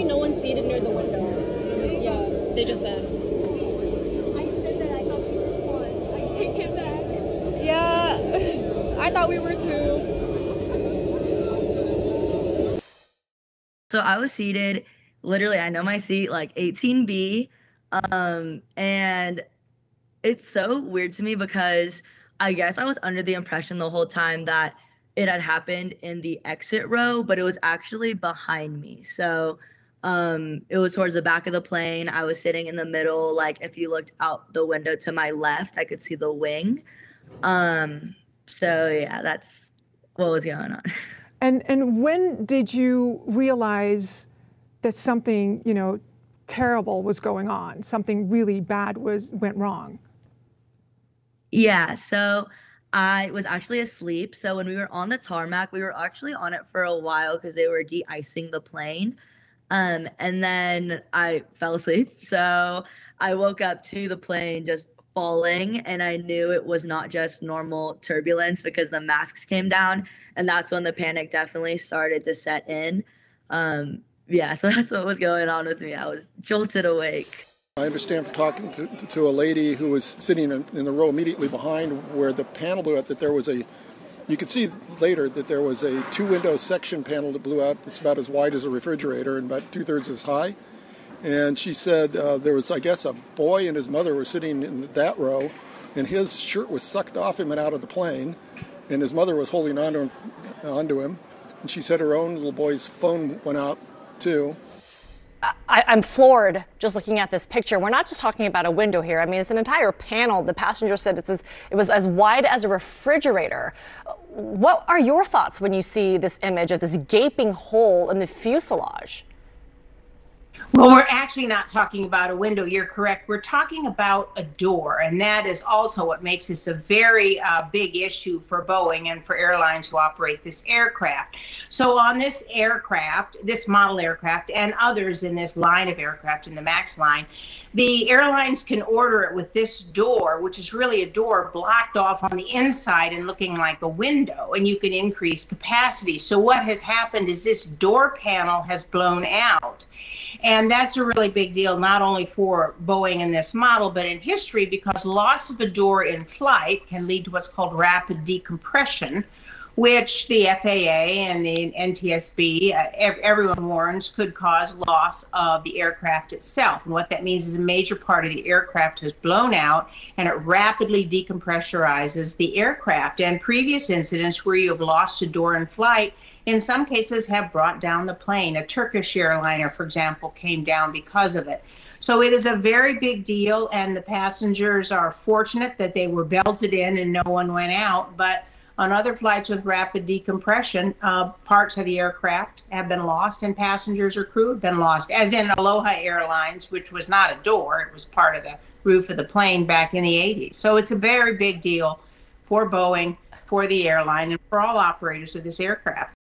me no one seated near the window. Yeah, they just said. I said that I thought we were fun. I take it back. Yeah, I thought we were too. So I was seated, literally, I know my seat, like 18B. And it's so weird to me because I guess I was under the impression the whole time that it had happened in the exit row, but it was actually behind me. So it was towards the back of the plane. I was sitting in the middle. Like if you looked out the window to my left, I could see the wing. So yeah, that's what was going on. And when did you realize that something, you know, terrible was going on? Something really bad went wrong? Yeah, so I was actually asleep. So when we were on the tarmac, we were actually on it for a while because they were de-icing the plane. And then I fell asleep. So I woke up to the plane just falling, and I knew it was not just normal turbulence because the masks came down, and that's when the panic definitely started to set in. Yeah, so that's what was going on with me. I was jolted awake. I understand from talking to a lady who was sitting in the row immediately behind where the panel blew out that there was you could see later that there was a two-window section panel that blew out. It's about as wide as a refrigerator and about 2/3 as high. And she said there was, I guess, a boy and his mother were sitting in that row, and his shirt was sucked off him and out of the plane, and his mother was holding onto him. And she said her own little boy's phone went out, too. I'm floored just looking at this picture. We're not just talking about a window here. I mean, it's an entire panel. The passenger said it was as wide as a refrigerator. What are your thoughts when you see this image of this gaping hole in the fuselage? Well, we're actually not talking about a window. You're correct. We're talking about a door, and that is also what makes this a very big issue for Boeing and for airlines who operate this aircraft. So on this aircraft, this model aircraft, and others in this line of aircraft, in the MAX line, the airlines can order it with this door, which is really a door blocked off on the inside and looking like a window, and you can increase capacity. So what has happened is this door panel has blown out. And that's a really big deal, not only for Boeing in this model, but in history, because loss of a door in flight can lead to what's called rapid decompression, which the FAA and the NTSB, everyone warns, could cause loss of the aircraft itself. And what that means is a major part of the aircraft has blown out, and it rapidly decompressurizes the aircraft. And previous incidents where you have lost a door in flight in some cases have brought down the plane. A Turkish airliner, for example, came down because of it. So it is a very big deal, and the passengers are fortunate that they were belted in and no one went out. But on other flights with rapid decompression, parts of the aircraft have been lost and passengers or crew have been lost, as in Aloha Airlines, which was not a door. It was part of the roof of the plane back in the 80s. So it's a very big deal for Boeing, for the airline, and for all operators of this aircraft.